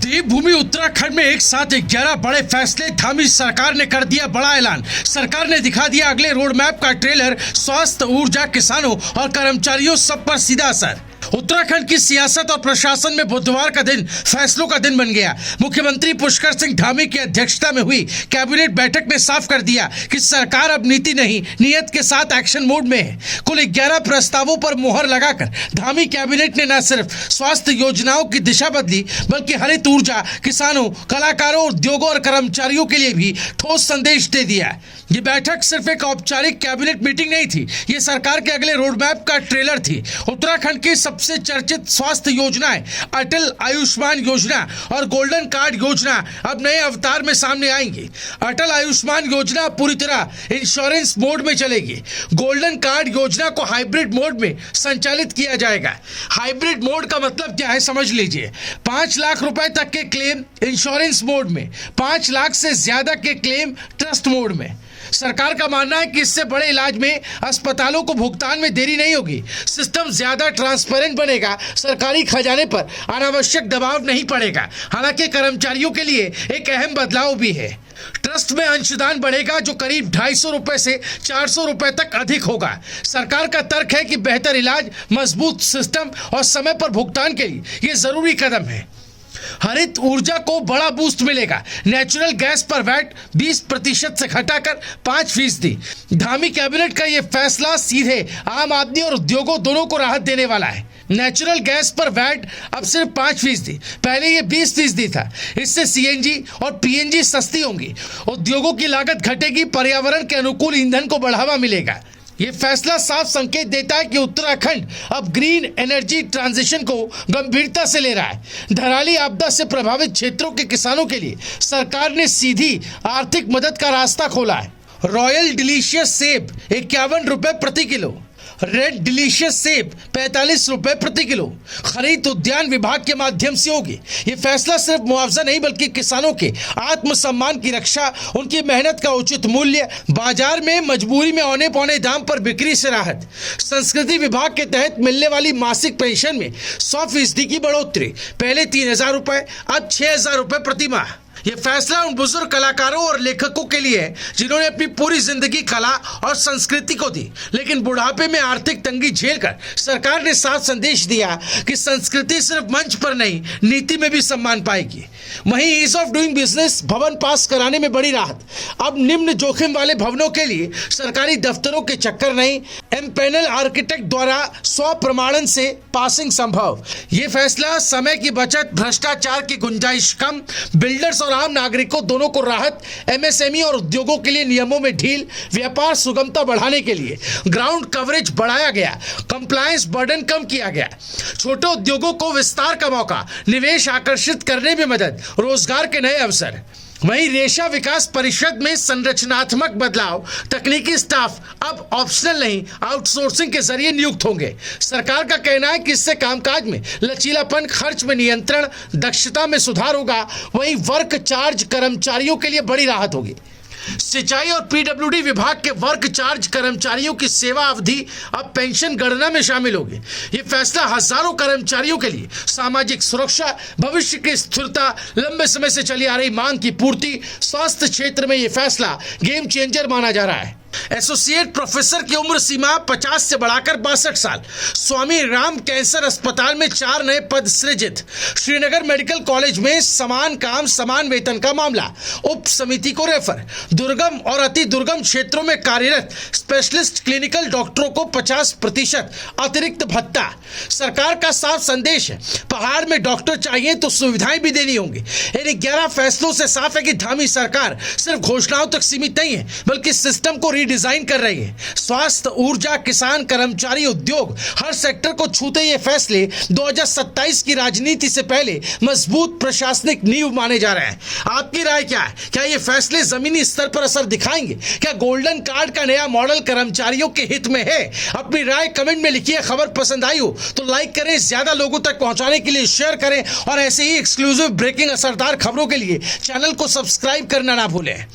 देवभूमि उत्तराखंड में एक साथ 11 बड़े फैसले। धामी सरकार ने कर दिया बड़ा ऐलान। सरकार ने दिखा दिया अगले रोड मैप का ट्रेलर। स्वास्थ्य, ऊर्जा, किसानों और कर्मचारियों सब पर सीधा असर। उत्तराखंड की सियासत और प्रशासन में बुधवार का दिन फैसलों का दिन बन गया। मुख्यमंत्री पुष्कर सिंह धामी की अध्यक्षता में हुई कैबिनेट बैठक में साफ कर दिया कि सरकार अब नीति नहीं, नियत के साथ एक्शन मोड में है। कुल 11 प्रस्तावों पर मुहर लगाकर धामी कैबिनेट ने न सिर्फ स्वास्थ्य योजनाओं की दिशा बदली, बल्कि हरित ऊर्जा, किसानों, कलाकारों, उद्योगों और कर्मचारियों के लिए भी ठोस संदेश दे दिया। ये बैठक सिर्फ एक औपचारिक कैबिनेट मीटिंग नहीं थी, ये सरकार के अगले रोड मैप का ट्रेलर थी। उत्तराखंड की सबसे चर्चित स्वास्थ्य योजनाएं अटल आयुष्मान योजना और गोल्डन कार्ड योजना अब नए अवतार में सामने आएंगी। अटल आयुष्मान योजना पूरी तरह इंश्योरेंस मोड में चलेगी। गोल्डन कार्ड योजना को हाइब्रिड मोड में संचालित किया जाएगा। हाइब्रिड मोड का मतलब क्या है, समझ लीजिए। 5 लाख रुपए तक के क्लेम इंश्योरेंस मोड में, 5 लाख से ज्यादा के क्लेम ट्रस्ट मोड में। सरकार का मानना है कि इससे बड़े इलाज में अस्पतालों को भुगतान में देरी नहीं होगी, सिस्टम ज्यादा ट्रांसपेरेंट बनेगा, सरकारी खजाने पर अनावश्यक दबाव नहीं पड़ेगा। हालांकि कर्मचारियों के लिए एक अहम बदलाव भी है। ट्रस्ट में अंशदान बढ़ेगा, जो करीब 250 रुपए से 400 रुपए तक अधिक होगा। सरकार का तर्क है कि बेहतर इलाज, मजबूत सिस्टम और समय पर भुगतान के लिए ये जरूरी कदम है। हरित ऊर्जा को बड़ा बूस्ट मिलेगा। नेचुरल गैस पर वैट 20% से घटाकर 5%। धामी कैबिनेट का यह फैसला सीधे आम आदमी और उद्योगों दोनों को राहत देने वाला है। नेचुरल गैस पर वैट अब सिर्फ 5%, पहले ये 20% था। इससे सीएनजी और पीएनजी सस्ती होंगी, उद्योगों की लागत घटेगी, पर्यावरण के अनुकूल ईंधन को बढ़ावा मिलेगा। ये फैसला साफ संकेत देता है कि उत्तराखंड अब ग्रीन एनर्जी ट्रांजिशन को गंभीरता से ले रहा है। धराली आपदा से प्रभावित क्षेत्रों के किसानों के लिए सरकार ने सीधी आर्थिक मदद का रास्ता खोला है। रॉयल डिलीशियस सेब 51 रुपए प्रति किलो, रेड डिलीशियस सेब 45 रुपए प्रति किलो खरीद उद्यान विभाग के माध्यम से होगी। ये फैसला सिर्फ मुआवजा नहीं, बल्कि किसानों के आत्मसम्मान की रक्षा, उनकी मेहनत का उचित मूल्य, बाजार में मजबूरी में औने पौने दाम पर बिक्री से राहत। संस्कृति विभाग के तहत मिलने वाली मासिक पेंशन में 100% की बढ़ोतरी, पहले 3000 रुपए अब 6000 रुपए प्रति माह। ये फैसला उन बुजुर्ग कलाकारों और लेखकों के लिए है जिन्होंने अपनी पूरी जिंदगी कला और संस्कृति को दी, लेकिन बुढ़ापे में आर्थिक तंगी झेलकर सरकार ने साफ संदेश दिया कि संस्कृति सिर्फ मंच पर नहीं, नीति में भी सम्मान पाएगी। वहीं ईज ऑफ डूइंग बिजनेस, भवन पास कराने में बड़ी राहत। अब निम्न जोखिम वाले भवनों के लिए सरकारी दफ्तरों के चक्कर नहीं, एमपैनल आर्किटेक्ट द्वारा स्वप्रमाणन से पासिंग संभव। ये फैसला समय की बचत, भ्रष्टाचार की गुंजाइश कम, बिल्डर्स और आम नागरिकों दोनों को राहत, एमएसएमई और उद्योगों के लिए नियमों में ढील, व्यापार सुगमता बढ़ाने के लिए ग्राउंड कवरेज बढ़ाया गया, कंप्लायंस बर्डन कम किया गया, छोटे उद्योगों को विस्तार का मौका, निवेश आकर्षित करने में मदद, रोजगार के नए अवसर। वहीं रेशा विकास परिषद में संरचनात्मक बदलाव, तकनीकी स्टाफ अब ऑप्शनल नहीं, आउटसोर्सिंग के जरिए नियुक्त होंगे। सरकार का कहना है कि इससे कामकाज में लचीलापन, खर्च में नियंत्रण, दक्षता में सुधार होगा। वहीं वर्क चार्ज कर्मचारियों के लिए बड़ी राहत होगी। सिंचाई और पीडब्ल्यूडी विभाग के वर्क चार्ज कर्मचारियों की सेवा अवधि अब पेंशन गणना में शामिल होगी। ये फैसला हजारों कर्मचारियों के लिए सामाजिक सुरक्षा, भविष्य की स्थिरता, लंबे समय से चली आ रही मांग की पूर्ति। स्वास्थ्य क्षेत्र में ये फैसला गेम चेंजर माना जा रहा है। एसोसिएट प्रोफेसर की उम्र सीमा 50 से बढ़ाकर 62 साल। स्वामी राम कैंसर अस्पताल में 4 नए पद सृजित। श्रीनगर मेडिकल कॉलेज में समान काम समान वेतन का मामला, उप समिति को रेफर। दुर्गम और अति दुर्गम क्षेत्रों में कार्यरत स्पेशलिस्ट क्लिनिकल डॉक्टरों को 50% अतिरिक्त भत्ता। सरकार का साफ संदेश है, पहाड़ में डॉक्टर चाहिए तो सुविधाएं भी देनी होंगी। इन 11 फैसलों से साफ है कि धामी सरकार सिर्फ घोषणाओं तक सीमित नहीं है, बल्कि सिस्टम को डिजाइन कर रही है। स्वास्थ्य, ऊर्जा, किसान, कर्मचारी, उद्योग, हर सेक्टर को छूते ये फैसले 2027 की राजनीति से पहले मजबूत प्रशासनिक नींव माने जा रहे हैं। आपकी राय क्या है? क्या ये फैसले जमीनी स्तर पर असर दिखाएंगे? क्या गोल्डन कार्ड का नया मॉडल कर्मचारियों के हित में है? अपनी राय कमेंट में लिखिए। खबर पसंद आई हो तो लाइक करें, ज्यादा लोगों तक पहुंचाने के लिए शेयर करें और ऐसे ही एक्सक्लूसिव ब्रेकिंग असरदार खबरों के लिए चैनल को सब्सक्राइब करना ना भूलें।